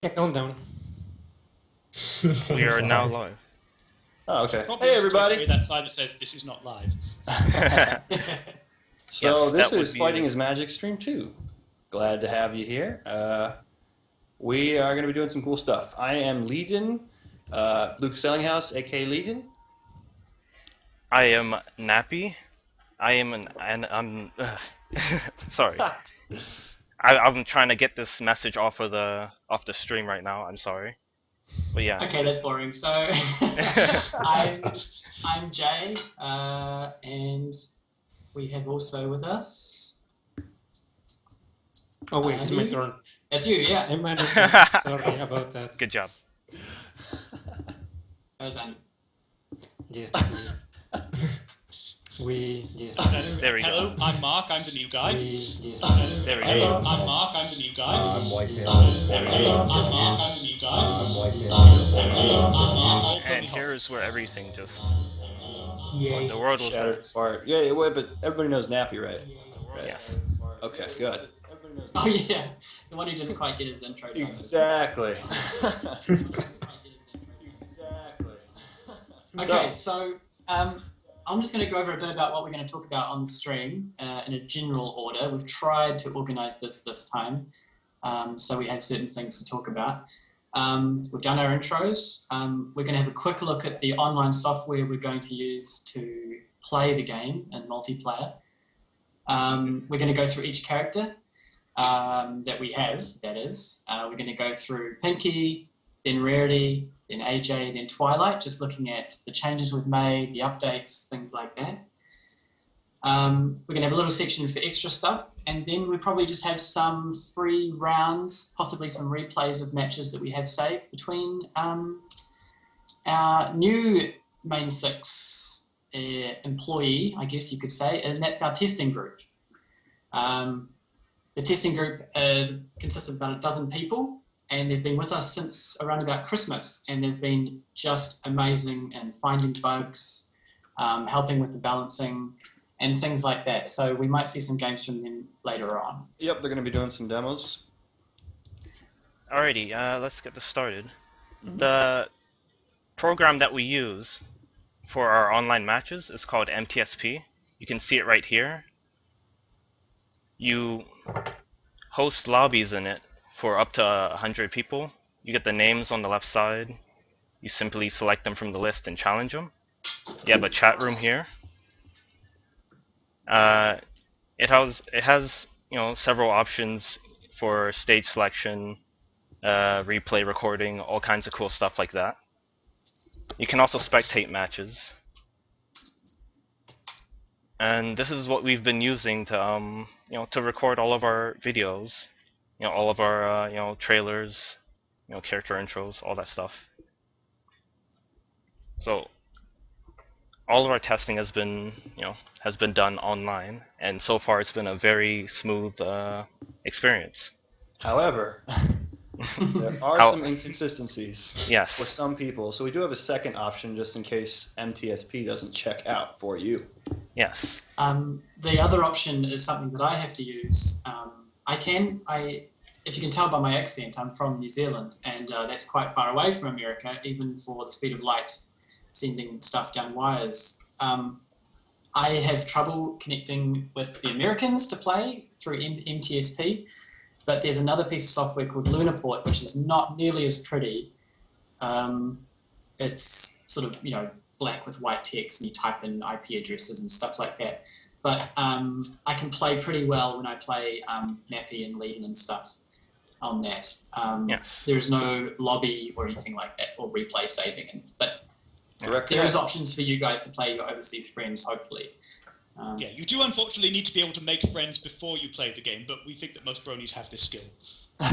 Yeah, countdown. We are now live. Oh, okay. Probably Hey, everybody. that sign that says this is not live. So Yes, this that would is be Fighting it. is Magic Stream 2. Glad to have you here. We are going to be doing some cool stuff. I am Leadin, Luke Sellinghouse, aka Leadin. I am Nappy. I am I'm sorry. I'm trying to get this message off the stream right now. I'm sorry, but yeah. Okay, that's boring. So I'm Jay, and we have also with us. Oh wait, it's my turn. That's you, yeah. I'm sorry about that. Good job. That was Andy. Yes, that's me. Yes. There we Hello, go. I'm Mark, I'm the new guy. Yes. There we Hello, go. I'm Mark, I'm the new guy. I'm WhiteTail. Hello, I'm Mark, I'm the new guy. I'm WhiteTail. I'm Mark, And here is where everything just Yay. the world will Shattered start. apart. Yeah, wait, but everybody knows Nappy, right? Right. Yes. Okay, good. Oh yeah, the one who didn't quite get his intro. Exactly. Exactly. Okay, so I'm just going to go over a bit about what we're going to talk about on the stream in a general order. We've tried to organise this time, so we have certain things to talk about. We've done our intros. We're going to have a quick look at the online software we're going to use to play the game in multiplayer. We're going to go through each character that we have, that is. We're going to go through Pinkie, then Rarity, then AJ, then Twilight, just looking at the changes we've made, the updates, things like that. We're going to have a little section for extra stuff, and then we'll probably just have some free rounds, possibly some replays of matches that we have saved between our new Mane6 employee, I guess you could say, and that's our testing group. The testing group consists of about 12 people, and they've been with us since around about Christmas, and they've been just amazing in finding bugs, helping with the balancing, and things like that. So we might see some games from them later on. Yep, they're going to be doing some demos. Alrighty, let's get this started. The program that we use for our online matches is called MTSP. You can see it right here. You host lobbies in it for up to 100 people. You get the names on the left side. You simply select them from the list and challenge them. You have a chat room here. It has several options for stage selection, replay recording, all kinds of cool stuff like that. You can also spectate matches. And this is what we've been using to to record all of our videos, all of our trailers, character intros, all that stuff. So all of our testing has been done online, and so far it's been a very smooth experience. However, there are some inconsistencies Yes. for some people, so we do have a second option just in case MTSP doesn't check out for you. Yes. The other option is something that I have to use. If you can tell by my accent, I'm from New Zealand, and that's quite far away from America, even for the speed of light, sending stuff down wires. I have trouble connecting with the Americans to play through MTSP, but there's another piece of software called Lunaport, which is not nearly as pretty. It's sort of, black with white text, and you type in IP addresses and stuff like that. But I can play pretty well when I play Nappy and Leadin and stuff on that. Yes. There is no lobby or anything like that, or replay saving. But Correct. there is options for you guys to play your overseas friends, hopefully. Yeah, you do unfortunately need to be able to make friends before you play the game, but we think that most bronies have this skill. You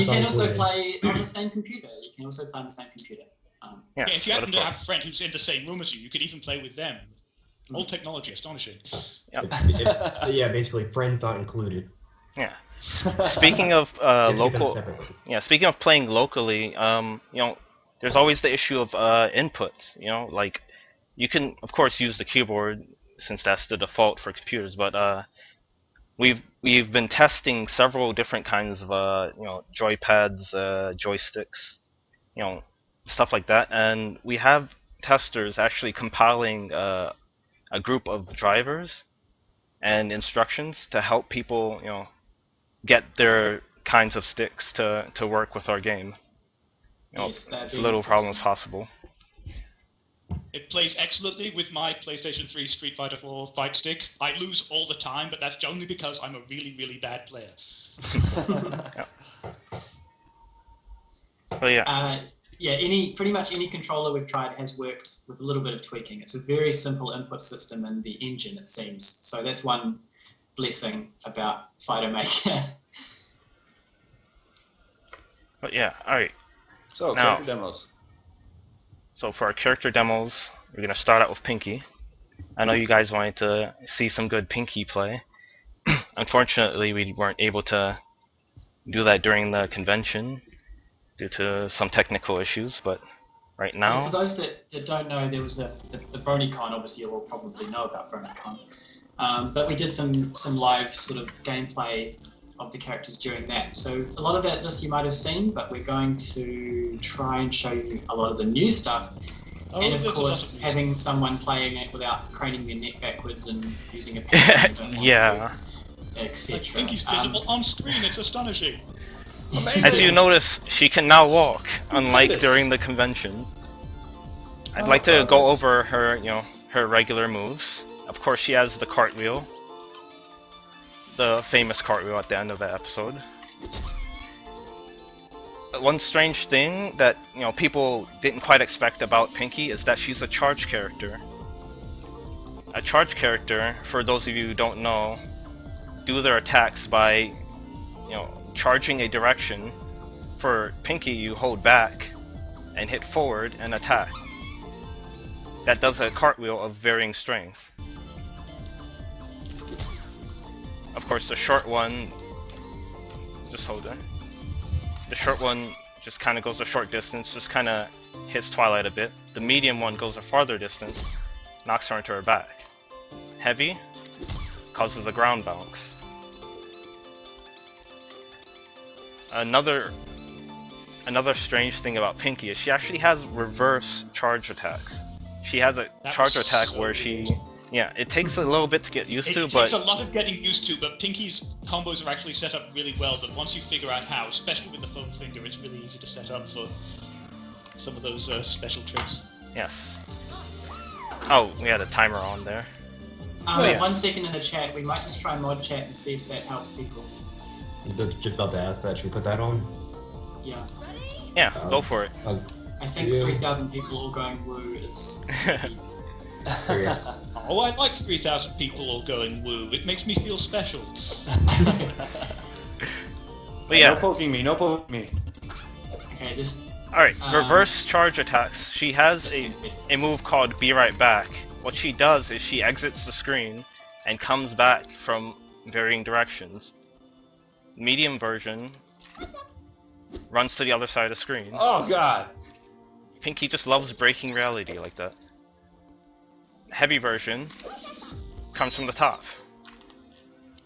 can also play on the same computer. You can also play on the same computer. Yes, Yeah, if you but happen of to course. have a friend who's in the same room as you, you could even play with them. Old technology, astonishing. Yeah, basically, friends not included. Yeah. Speaking of You do them local, separately. speaking of playing locally, there's always the issue of input. Like you can of course use the keyboard since that's the default for computers, but we've been testing several different kinds of joypads, joysticks, stuff like that, and we have testers actually compiling a group of drivers and instructions to help people get their kinds of sticks to work with our game. Yes, that'd as be little problem as awesome. possible. It plays excellently with my PlayStation 3 Street Fighter 4 fight stick. I lose all the time, but that's only because I'm a really, really bad player. But yeah. Yeah, pretty much any controller we've tried has worked with a little bit of tweaking. It's a very simple input system in the engine, it seems. So that's one blessing about Fighter Maker. But yeah, alright. So, Now- character demos. So for our character demos, we're gonna start out with Pinkie. I know you guys wanted to see some good Pinkie play. Unfortunately, we weren't able to do that during the convention due to some technical issues, but right For now, those that don't know, there was the BronyCon. Obviously, you'll all probably know about BronyCon. But we did some live sort of gameplay of the characters during that. So a lot of this you might have seen, but we're going to try and show you a lot of the new stuff. Oh, And of there's a lot course, of having someone playing it without craning their neck backwards and using a pen, yeah. etc. Like Pinkie's visible on screen, it's astonishing. As you notice, she can now walk, unlike Goodness. during the convention. I'd Oh, like to go nice. over her, her regular moves. Of course, she has the cartwheel, the famous cartwheel at the end of the episode. One strange thing that people didn't quite expect about Pinkie is that she's a charge character. A charge character, for those of you who don't know, do their attacks by charging a direction. For Pinkie, you hold back and hit forward and attack. That does a cartwheel of varying strength. Of course, the short one, just hold it. The short one just kind of goes a short distance, just kind of hits Twilight a bit. The medium one goes a farther distance, knocks her into her back. Heavy causes a ground bounce. Another strange thing about Pinkie is she actually has reverse charge attacks. She has a That charge was attack so where it takes a little bit to get used to, It but takes a lot of getting used to, but Pinkie's combos are actually set up really well, that once you figure out how, especially with the foam finger, it's really easy to set up for some of those special tricks. yes. Oh, we had a timer on there. Yeah. 1 second in the chat. We might just try mod chat and see if that helps people. Just about to ask that. Should we put that on? Yeah. Yeah, go for it. I think Yeah. 3,000 people all going woo is... Oh, I like 3,000 people all going woo. It makes me feel special. But yeah, No poking me, no poking me. Okay, this... alright, reverse charge attacks. She has this a seems better. move called Be Right Back. What she does is she exits the screen and comes back from varying directions. Medium version runs to the other side of the screen. Oh god. Pinkie just loves breaking reality like that. Heavy version comes from the top.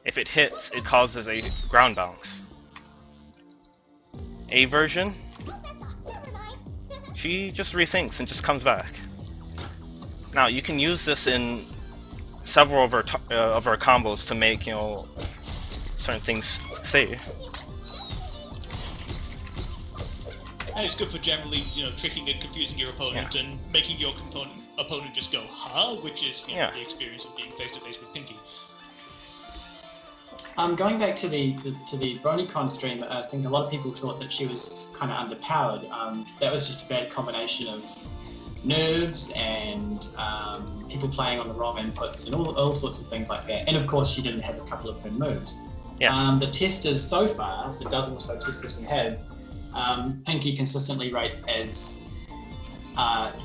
If it hits, it causes a ground bounce. A version, she just rethinks and just comes back. Now you can use this in several of our combos to make certain things safe. And it's good for generally, tricking and confusing your opponent and making your opponent just go, huh? Which is the experience of being face to face with Pinkie. Going back to the BronyCon stream, I think a lot of people thought that she was kind of underpowered. That was just a bad combination of nerves and people playing on the wrong inputs and all sorts of things like that. And of course, she didn't have a couple of her moves. Yeah. The testers so far, the dozen or so testers we have, Pinkie consistently rates as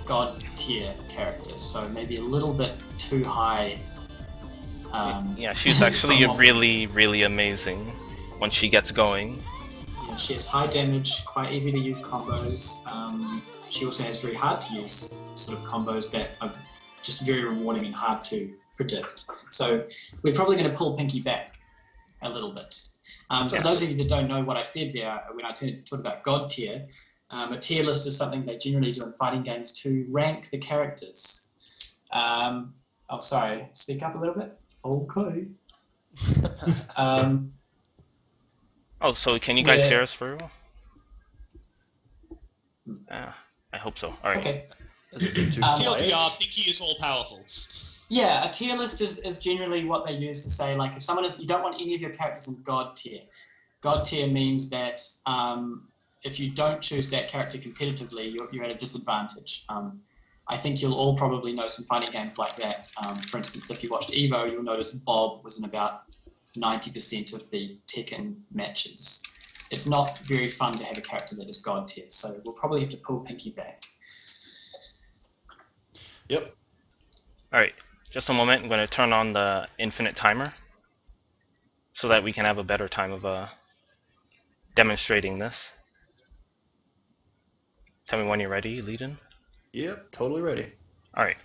god tier characters, so maybe a little bit too high. Yeah, she's actually really, really amazing once she gets going. Yeah, she has high damage, quite easy to use combos. She also has very hard to use sort of combos that are just very rewarding and hard to predict. So we're probably going to pull Pinkie back a little bit. For those of you that don't know what I said there, when I talked about God tier, a tier list is something they generally do in fighting games to rank the characters. Oh, sorry, speak up a little bit. Okay. Oh, so can you guys hear us very well? I hope so. All right. Okay. TLDR, Pinkie is all powerful. Yeah, a tier list is generally what they use to say, like, if someone is, you don't want any of your characters in God tier. God tier means that if you don't choose that character competitively, you're at a disadvantage. I think you'll all probably know some fighting games like that. For instance, if you watched Evo, you'll notice Bob was in about 90% of the Tekken matches. It's not very fun to have a character that is God tier, so we'll probably have to pull Pinkie back. Yep. All right. Just a moment. I'm going to turn on the infinite timer so that we can have a better time of demonstrating this. Tell me when you're ready, Leiden. Yep, totally ready. All right.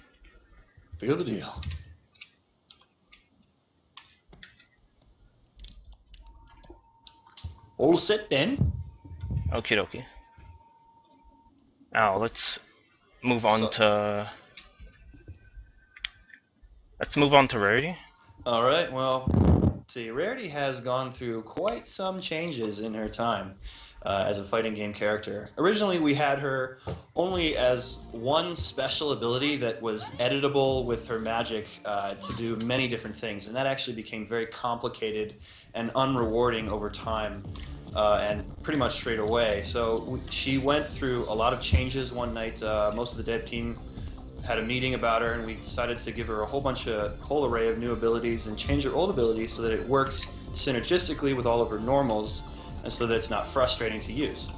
Feel the deal. All set then. Okie dokie. Now let's move on to Rarity. All right. Well, let's see, Rarity has gone through quite some changes in her time as a fighting game character. Originally, we had her only as one special ability that was editable with her magic to do many different things, and that actually became very complicated and unrewarding over time. And pretty much straight away. So she went through a lot of changes one night. Most of the dev team had a meeting about her, and we decided to give her a whole array of new abilities and change her old abilities so that it works synergistically with all of her normals, and so that it's not frustrating to use.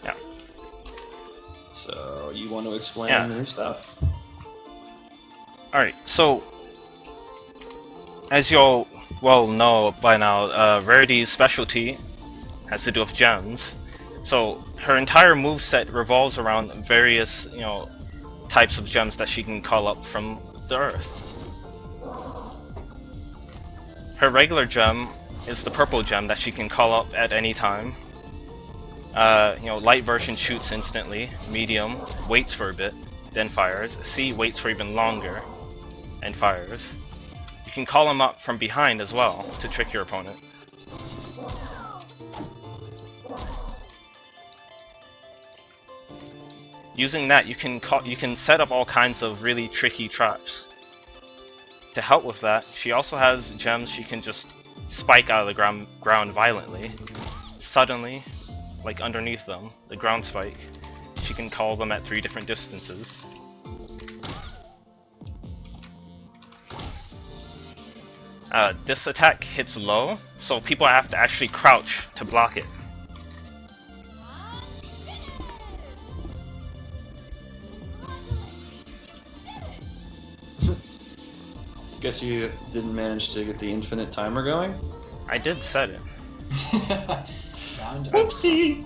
Yeah. So you want to explain the new stuff? All right. So as y'all well know by now, Rarity's specialty has to do with gems. So her entire moveset revolves around various, types of gems that she can call up from the earth. Her regular gem is the purple gem that she can call up at any time. Light version shoots instantly. Medium waits for a bit, then fires. C waits for even longer, and fires. You can call them up from behind as well to trick your opponent. Using that, you can set up all kinds of really tricky traps. To help with that, she also has gems she can just spike out of the ground violently, suddenly, like underneath them, the ground spike. She can call them at 3 different distances. This attack hits low, so people have to actually crouch to block it. Guess you didn't manage to get the infinite timer going? I did set it. Oopsie!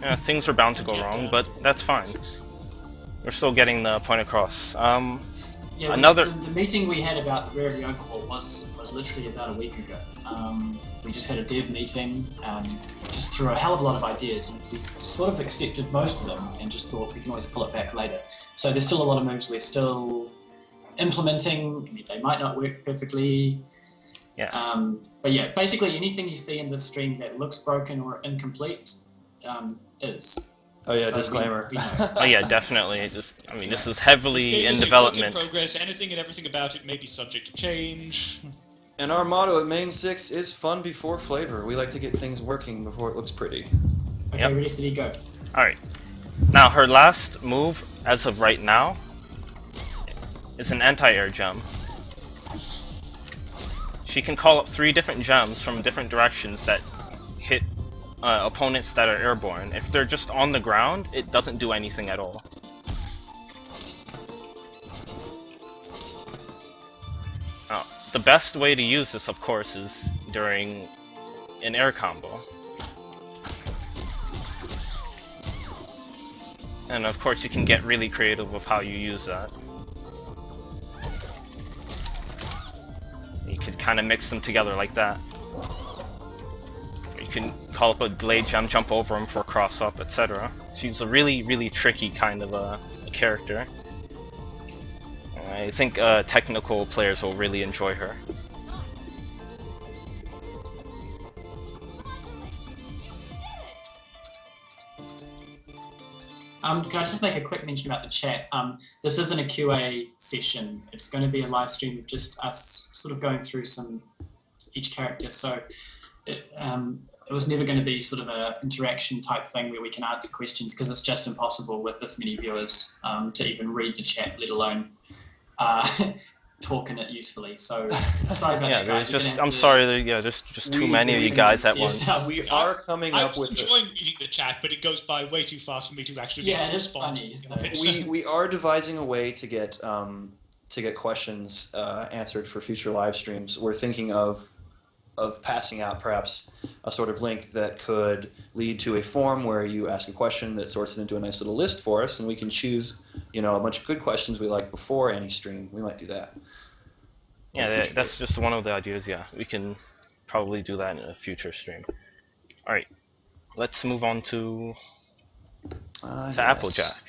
Yeah, things are bound to go wrong, but that's fine. We're still getting the point across. Yeah, the meeting we had about the Rarity overhaul was literally about a week ago. We just had a dev meeting, just threw a hell of a lot of ideas, and we sort of accepted most of them and just thought we can always pull it back later. So there's still a lot of moves we're still implementing. I mean, they might not work perfectly. Yeah. But yeah, basically anything you see in this stream that looks broken or incomplete is. Oh yeah, So disclaimer. Oh yeah, definitely. This is heavily in This game is a work development. in progress. Anything and everything about it may be subject to change. And our motto at Mane6 is fun before flavor. We like to get things working before it looks pretty. Okay, Yep. ready, steady, go. Alright. Now, her last move, as of right now, is an anti-air gem. She can call up 3 different gems from different directions that hit opponents that are airborne. If they're just on the ground, it doesn't do anything at all. The best way to use this, of course, is during an air combo. And of course you can get really creative with how you use that. You could kind of mix them together like that. You can call up a delayed jump over him for a cross up, etc. She's a really tricky kind of a character. I think technical players will really enjoy her. Can I just make a quick mention about the chat? This isn't a QA session. It's going to be a live stream of just us sort of going through each character. So it was never going to be sort of a interaction type thing where we can answer questions, because it's just impossible with this many viewers to even read the chat, let alone talk in it usefully. So sorry about that, guys. I'm sorry. There's just too many of you guys at once. We are coming up with. I was enjoying reading the chat, but it goes by way too fast for me to actually. Yeah, it is funny. So. We are devising a way to get questions answered for future live streams. We're thinking of passing out perhaps a sort of link that could lead to a form where you ask a question that sorts it into a nice little list for us, and we can choose, a bunch of good questions we like before any stream. We might do that. Yeah, that's just one of the ideas. Yeah, we can probably do that in a future stream. All right, let's move on to Yes. Applejack.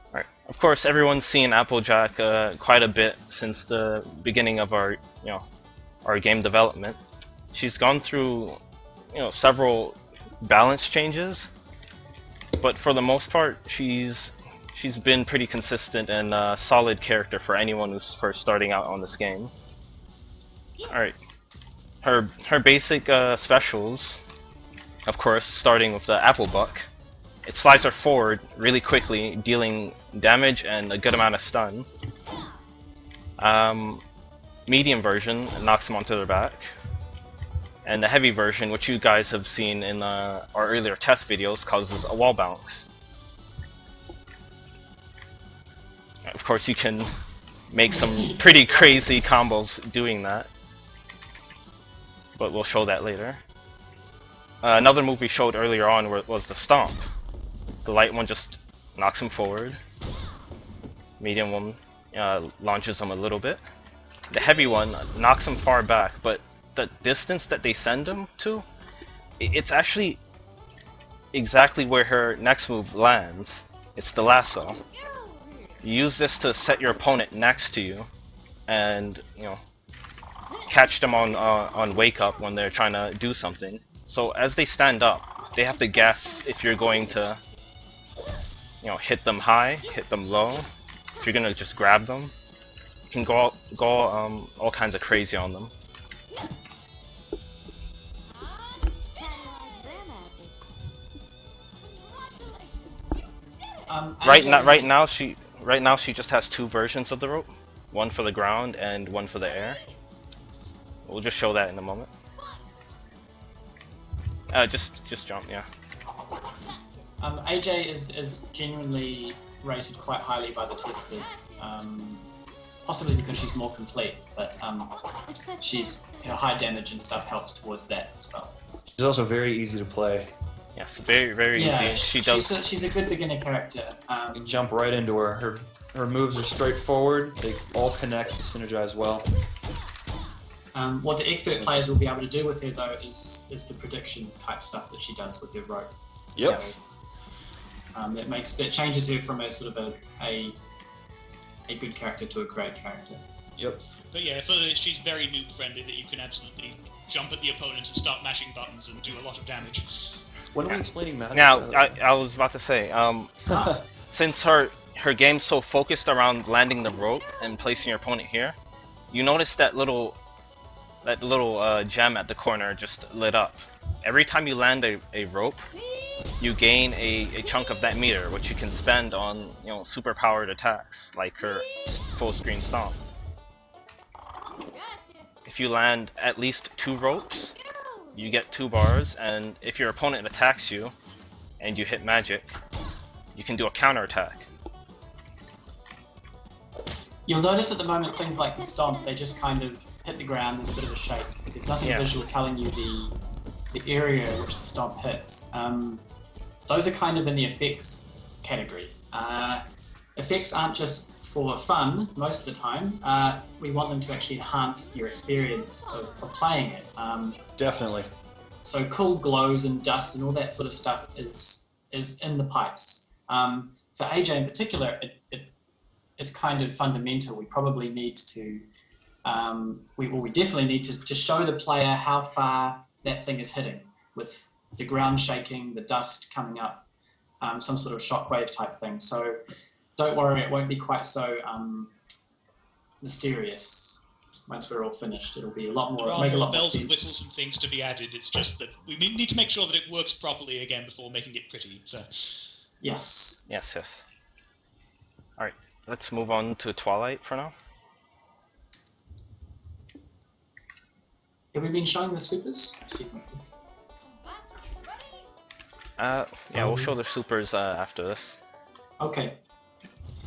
Alright, of course everyone's seen Applejack quite a bit since the beginning of our game development. She's gone through several balance changes, but for the most part she's been pretty consistent and a solid character for anyone who's first starting out on this game. Alright, her basic specials, of course, starting with the Apple Buck. It slides her forward really quickly, dealing damage and a good amount of stun. Medium version knocks them onto their back. And the heavy version, which you guys have seen in our earlier test videos, causes a wall bounce. Of course, you can make some pretty crazy combos doing that, but we'll show that later. Another move we showed earlier on was the Stomp. The light one just knocks him forward. Medium one launches him a little bit. The heavy one knocks him far back, but the distance that they send him to, it's actually exactly where her next move lands. It's the lasso. You use this to set your opponent next to you, and catch them on wake up when they're trying to do something. So as they stand up, they have to guess if you're going to hit them high, hit them low. If you're gonna just grab them, you can go all kinds of crazy on them. Right now she just has two versions of the rope, one for the ground and one for the air. We'll just show that in a moment. Just jump, yeah. AJ is genuinely rated quite highly by the testers, possibly because she's more complete, but she's high damage and stuff helps towards that as well. She's also very easy to play. Yes, very easy. She's a good beginner character. You jump right into her. Her moves are straightforward. They all connect and synergize well. What the expert players will be able to do with her though is the prediction type stuff that she does with her rope. Yep. So, that changes her from a sort of a good character to a great character. Yep. But yeah, for this, she's very noob friendly that you can absolutely jump at the opponent and start mashing buttons and do a lot of damage. When are we explaining magic? Now, I was about to say, since her game's so focused around landing the rope and placing your opponent here, you notice that little gem at the corner just lit up. Every time you land a rope, you gain a chunk of that meter, which you can spend on super powered attacks like her full screen stomp. If you land at least 2 ropes, you get 2 bars, and if your opponent attacks you and you hit magic, you can do a counter attack. You'll notice at the moment things like the stomp, they just kind of hit the ground, there's a bit of a shake. There's nothing visual telling you the area which the stomp hits, those are kind of in the effects category. Effects aren't just for fun most of the time. We want them to actually enhance your experience of playing it. Definitely. So cool glows and dust and all that sort of stuff is in the pipes. For AJ in particular, it's kind of fundamental. We probably need to, we definitely need to show the player how far that thing is hitting, with the ground shaking, the dust coming up, some sort of shockwave type thing. So don't worry, it won't be quite so mysterious. Once we're all finished, it'll be a lot more. There Make a are lot more bells sense. and whistles and things to be added. It's just that we need to make sure that it works properly again before making it pretty. So. Yes. Yes. All right, let's move on to Twilight for now. Have we been showing the supers? Yeah, we'll show the supers after this. Okay.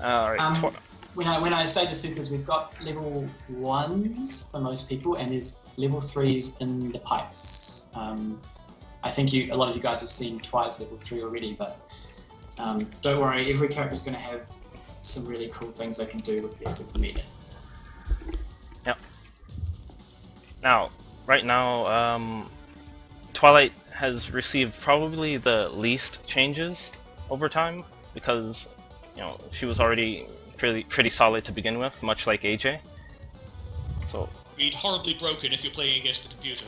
All right. When I say the supers, we've got level 1s for most people, and there's level 3s in the pipes. I think a lot of you guys have seen Twilight's level 3 already, but don't worry, every character is going to have some really cool things they can do with their super meter. Yep. Now, right now, Twilight has received probably the least changes over time, because she was already pretty solid to begin with, much like AJ. So. Read horribly broken if you're playing against the computer.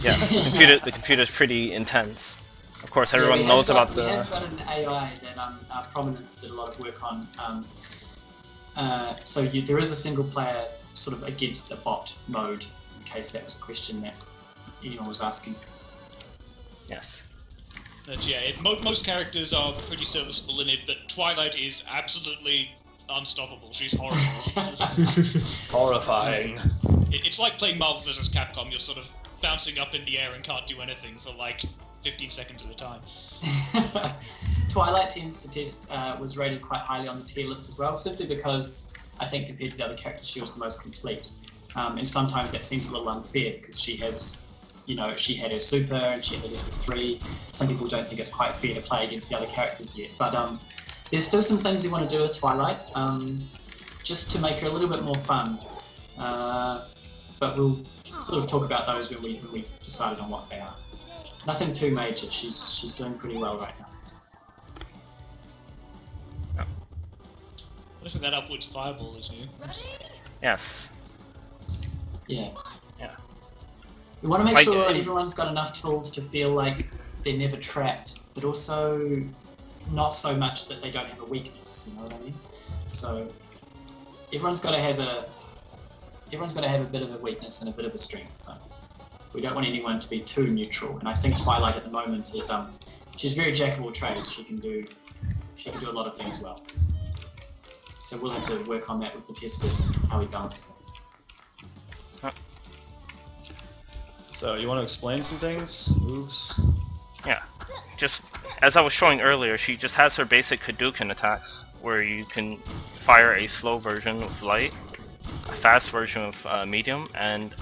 Yeah, the computer's pretty intense. Of course, everyone knows about the. We have got an AI that Prominence did a lot of work on. So there is a single player sort of against the bot mode, in case that was a question that anyone was asking. Yes. But yeah, most characters are pretty serviceable in it, but Twilight is absolutely unstoppable. She's horrible. Horrifying. It's like playing Marvel vs. Capcom. You're sort of bouncing up in the air and can't do anything for like 15 seconds at a time. Twilight tends to test was rated quite highly on the tier list as well, simply because I think compared to the other characters, she was the most complete. And sometimes that seems a little unfair because she has. She had her super and she had her level 3. Some people don't think it's quite fair to play against the other characters yet. But there's still some things we want to do with Twilight, just to make her a little bit more fun. But we'll sort of talk about those when we've decided on what they are. Nothing too major. She's doing pretty well right now. I think that upwards fireball is new. Yes. Yeah. Yeah. We want to make sure everyone's got enough tools to feel like they're never trapped, but also not so much that they don't have a weakness. You know what I mean? So everyone's got to have a bit of a weakness and a bit of a strength. So we don't want anyone to be too neutral. And I think Twilight at the moment is she's very jack of all trades. She can do a lot of things well. So we'll have to work on that with the testers and how we balance them. So you want to explain some things, moves? Yeah. Just as I was showing earlier, she just has her basic Hadouken attacks, where you can fire a slow version with light, a fast version with medium, and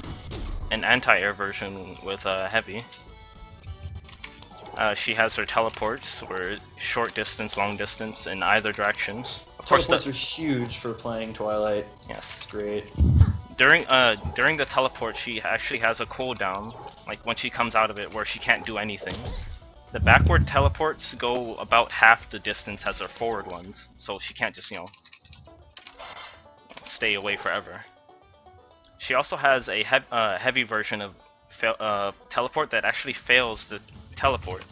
an anti-air version with heavy. She has her teleports, where short distance, long distance, in either direction. Of course, Teleports are huge for playing Twilight. Yes. It's great. During the teleport, she actually has a cooldown, like when she comes out of it, where she can't do anything. The backward teleports go about half the distance as her forward ones, so she can't just, stay away forever. She also has a heavy version of teleport that actually fails the teleport.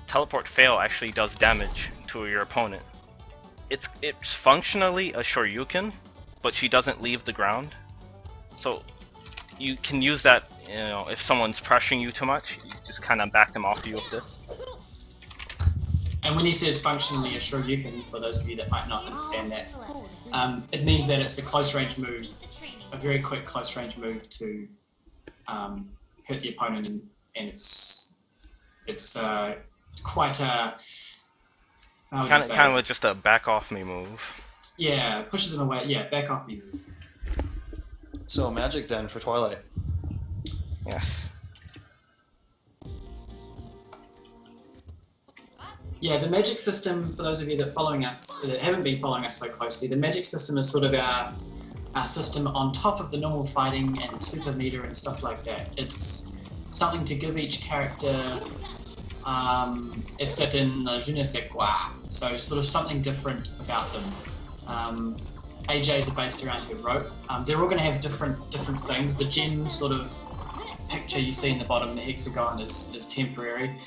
Teleport fail actually does damage to your opponent. It's functionally a Shoryuken, but she doesn't leave the ground. So you can use that, if someone's pressuring you too much, you just kind of back them off you with this. And when he says functionally a Shoryuken, for those of you that might not understand that, it means that it's a close range move, a very quick close range move to hurt the opponent, and it's quite a kind of just a back off me move. Yeah, pushes them away. Yeah, back off me move. So magic then for Twilight. Yes. Yeah, the magic system, for those of you that haven't been following us so closely, the magic system is sort of our system on top of the normal fighting and super meter and stuff like that. It's something to give each character a certain je ne sais quoi, so sort of something different about them. AJs are based around heroic. They're all going to have different things. The gem sort of picture you see in the bottom, the hexagon, is temporary.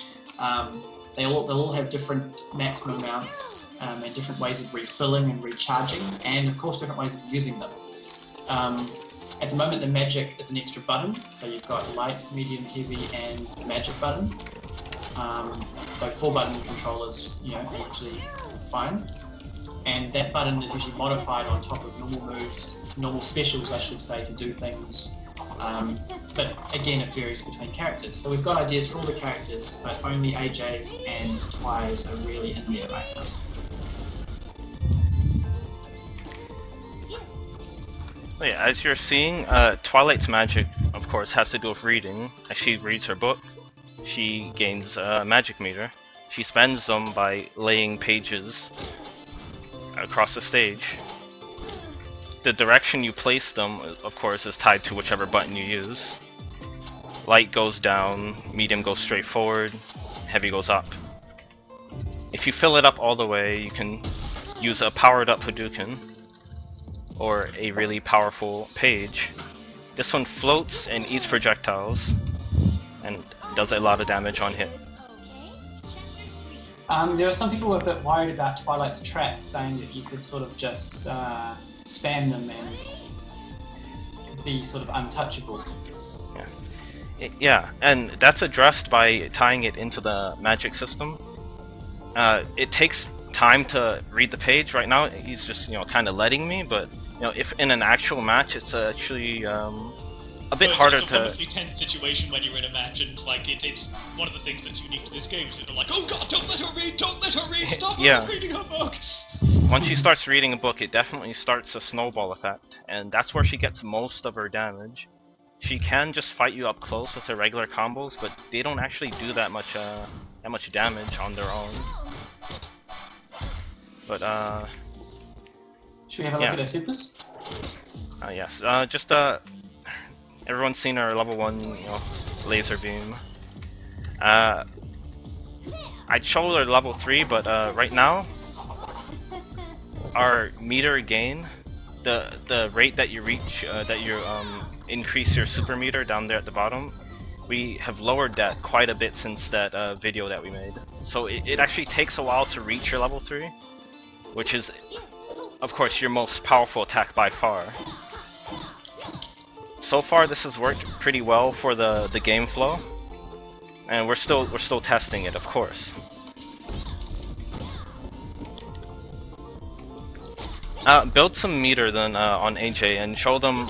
They'll all have different maximum amounts and different ways of refilling and recharging, and of course different ways of using them. At the moment, the magic is an extra button, so you've got light, medium, heavy, and the magic button. So 4-button controllers, are usually fine. And that button is usually modified on top of normal moves, normal specials, I should say, to do things. But again, it varies between characters. So we've got ideas for all the characters, but only AJs and Twi's are really in there right now. Yeah, as you're seeing, Twilight's magic, of course, has to do with reading. As she reads her book, she gains a magic meter. She spends them by laying pages across the stage. The direction you place them, of course, is tied to whichever button you use. Light goes down, medium goes straight forward, heavy goes up. If you fill it up all the way, you can use a powered up Hadouken, or a really powerful page. This one floats and eats projectiles, and does a lot of damage on hit. There are some people who are a bit worried about Twilight's traps, saying that you could sort of just spam them and be sort of untouchable. Yeah, and that's addressed by tying it into the magic system. It takes time to read the page. Right now, he's just kind of letting me, but if in an actual match, it's actually a bit harder it's a to. wonderfully tense situation when you're in a match, and it's one of the things that's unique to this game. So they're like, "Oh God, don't let her read! Don't let her read! Stop her reading her book!" Once she starts reading a book, it definitely starts a snowball effect, and that's where she gets most of her damage. She can just fight you up close with her regular combos, but they don't actually do that much damage on their own. But Should we have a look at her supers? yes. Everyone's seen her level 1, laser beam. I'd show her level 3, but right now, our meter gain, the rate that you reach, that you increase your super meter down there at the bottom, we have lowered that quite a bit since that video that we made. So it actually takes a while to reach your level 3, which is, of course, your most powerful attack by far. So far, this has worked pretty well for the game flow, and we're still testing it, of course. Build some meter then on AJ and show them,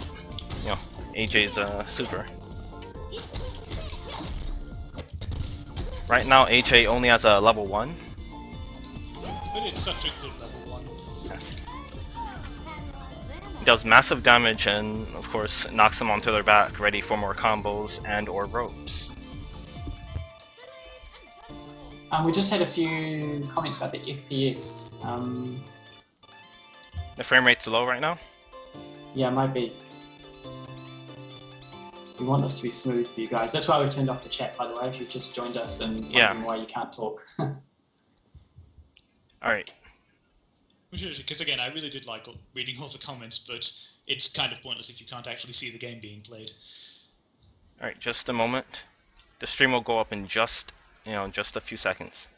AJ's super. Right now, AJ only has a level 1. But it's such a good level 1. Yes. He does massive damage and, of course, knocks them onto their back, ready for more combos and/or ropes. We just had a few comments about the FPS. The frame rate's low right now. Yeah, it might be. We want this to be smooth for you guys. That's why we've turned off the chat, by the way, if you've just joined us and wondering why you can't talk. Alright. Because again, I really did like reading all the comments, but it's kind of pointless if you can't actually see the game being played. Alright, just a moment. The stream will go up in just a few seconds.